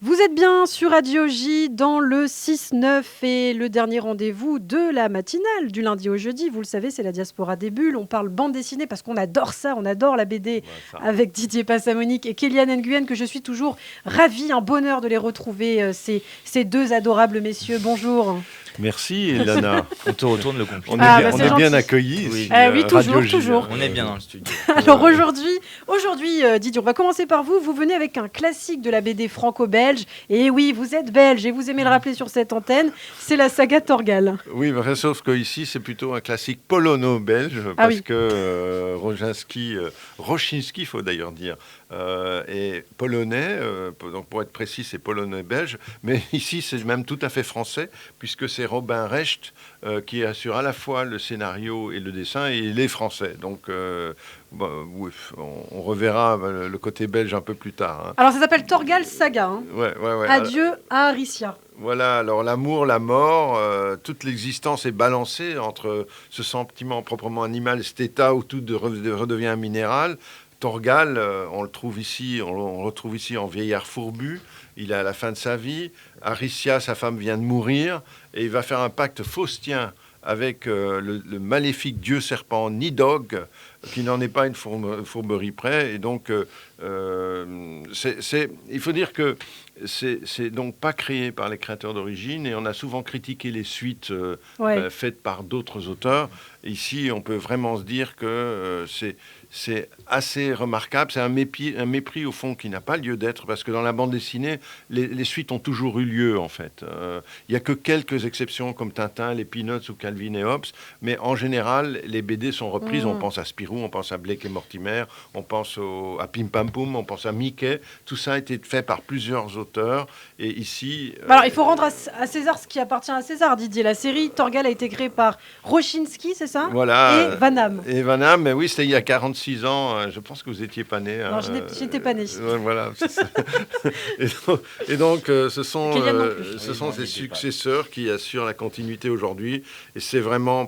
Vous êtes bien sur Radio J dans le 6-9 et le dernier rendez-vous de la matinale du lundi au jeudi. Vous le savez, c'est la diaspora des bulles. On parle bande dessinée parce qu'on adore ça, on adore la BD avec Didier Passamonique et Kéliane Nguyen que je suis toujours ravie, un bonheur de les retrouver, ces deux adorables messieurs. Bonjour. Merci Lana. On te retourne le compliment. On est bien accueillis. Oui. Ici, Oui, toujours, Radio J. toujours. On est bien dans le studio. Alors aujourd'hui, Didier, on va commencer par vous. Vous venez avec un classique de la BD franco-belge. Et oui, vous êtes belge et vous aimez le rappeler sur cette antenne. C'est la saga Torgal. Oui, sauf que ici c'est plutôt un classique polono-belge parce que Rochinski, il faut d'ailleurs dire, est polonais. Donc pour être précis, c'est polonais-belge. Mais ici, c'est même tout à fait français puisque c'est Robin Recht qui assure à la fois le scénario et le dessin, et il est français. Donc, on reverra le côté belge un peu plus tard. Hein. Alors, ça s'appelle Torgal Saga. Hein. Ouais. Adieu à Aricia. Voilà, alors l'amour, la mort, toute l'existence est balancée entre ce sentiment proprement animal, cet état où tout redevient un minéral. Torgal, on le retrouve ici en vieillard fourbu. Il est à la fin de sa vie. Aricia, sa femme, vient de mourir. Et il va faire un pacte faustien avec le maléfique dieu serpent Nidhogg, qui n'en est pas une fourberie près. Et donc, il faut dire que c'est donc pas créé par les créateurs d'origine. Et on a souvent critiqué les suites faites par d'autres auteurs. Ici, on peut vraiment se dire que c'est assez remarquable. C'est un mépris, au fond, qui n'a pas lieu d'être, parce que dans la bande dessinée, les suites ont toujours eu lieu, en fait. Il n'y a que quelques exceptions, comme Tintin, les Peanuts ou Calvin et Hobbes, mais en général, les BD sont reprises. On pense à Spirou, on pense à Blake et Mortimer, on pense à Pim Pam Poum, on pense à Mickey. Tout ça a été fait par plusieurs auteurs. Et ici... Alors, il faut rendre à César ce qui appartient à César, Didier. La série Torgal a été créée par Rochinski, c'est ça ? Voilà. Et Van Damme. Et Van Damme, mais oui, c'était il y a 46 ans. Je pense que vous n'étiez pas né. Non, je n'étais pas né. Voilà. et donc, ce sont ses successeurs qui assurent la continuité aujourd'hui. Et c'est vraiment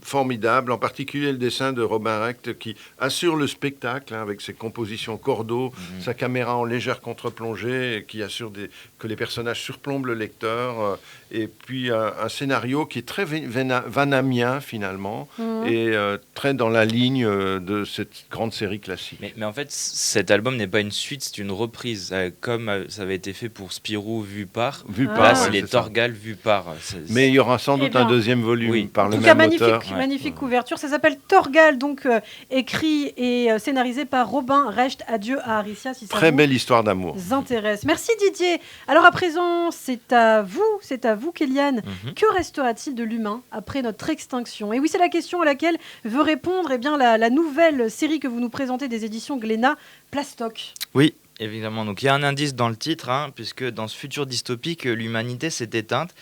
formidable, en particulier le dessin de Robin Recht qui assure le spectacle avec ses compositions cordeaux, sa caméra en légère contre-plongée qui assure que les personnages surplombent le lecteur, et puis un scénario qui est très vanamien finalement, et très dans la ligne de cette grande série classique. Mais en fait, cet album n'est pas une suite, c'est une reprise, comme ça avait été fait pour Spirou vu par. Là, c'est les Torgal vu par. Mais il y aura sans doute un deuxième volume par le même auteur. Magnifique couverture. Ça s'appelle Torgal, donc écrit et scénarisé par Robin Recht. Adieu à Aricia. Si ça Très belle histoire d'amour. Vous intéresse. Merci Didier. Alors à présent, c'est à vous Kéliane. Que restera-t-il de l'humain après notre extinction ? Et oui, c'est la question à laquelle veut répondre la nouvelle série que vous nous présentez des éditions Glénat, Plastoc. Oui. Évidemment, donc il y a un indice dans le titre, puisque dans ce futur dystopique, l'humanité s'est éteinte.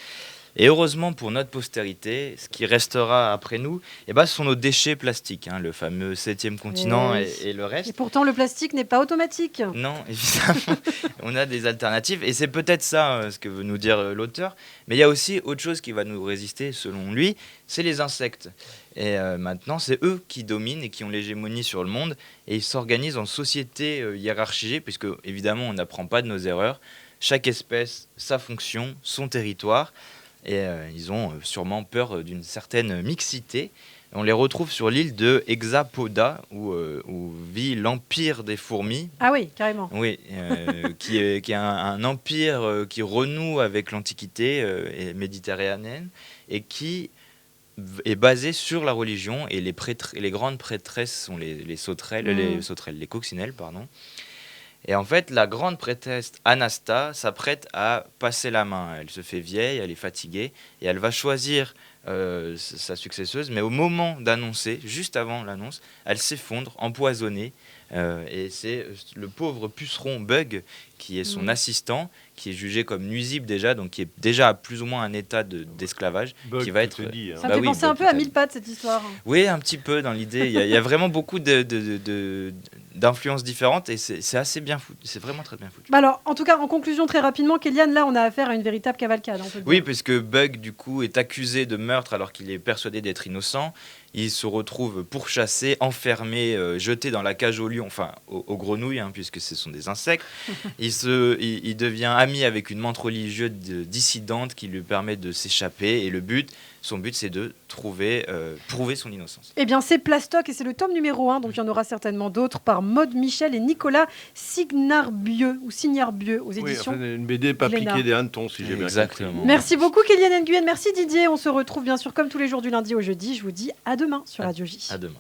Et heureusement pour notre postérité, ce qui restera après nous, ce sont nos déchets plastiques, le fameux 7e continent et le reste. Et pourtant, le plastique n'est pas automatique. Non, évidemment, on a des alternatives. Et c'est peut-être ça ce que veut nous dire l'auteur. Mais il y a aussi autre chose qui va nous résister, selon lui, c'est les insectes. Et maintenant, c'est eux qui dominent et qui ont l'hégémonie sur le monde. Et ils s'organisent en sociétés hiérarchisées, puisque évidemment, on n'apprend pas de nos erreurs. Chaque espèce, sa fonction, son territoire. Et ils ont sûrement peur d'une certaine mixité. On les retrouve sur l'île de Hexapoda, où vit l'Empire des fourmis. Ah oui, carrément. Oui, qui est un empire qui renoue avec l'Antiquité méditerranéenne et qui est basé sur la religion. Et les grandes prêtresses sont les sauterelles, les coccinelles, pardon. Et en fait, la grande prêtresse Anasta s'apprête à passer la main. Elle se fait vieille, elle est fatiguée, et elle va choisir sa successeuse. Mais au moment d'annoncer, juste avant l'annonce, elle s'effondre, empoisonnée. Et c'est le pauvre puceron Bug, qui est son assistant, qui est jugé comme nuisible déjà, donc qui est déjà à plus ou moins un état d'esclavage, Bug, qui va être... Ça me fait penser un peu à Mille Pattes, cette histoire. Oui, un petit peu dans l'idée. Il y a vraiment beaucoup d'influences différentes, et c'est assez bien foutu. C'est vraiment très bien foutu. Alors, en tout cas, en conclusion, très rapidement, Kéliane, là, on a affaire à une véritable cavalcade. Oui, puisque Bug, du coup, est accusé de meurtre alors qu'il est persuadé d'être innocent. il se retrouve pourchassé, enfermé, jeté dans la cage aux lions, enfin aux grenouilles, puisque ce sont des insectes. Il devient ami avec une menthe religieuse dissidente qui lui permet de s'échapper. Et son but, c'est de prouver son innocence. Eh bien, c'est Plastoc et c'est le tome numéro 1, donc il y en aura certainement d'autres par Maude Michel et Nicolas Signarbieu aux éditions. Oui, une BD pas piquée des hannetons, si j'ai bien compris. Merci beaucoup, Kéliane Nguyen. Merci Didier. On se retrouve bien sûr comme tous les jours du lundi au jeudi. Je vous dis à demain sur Radio J. À demain.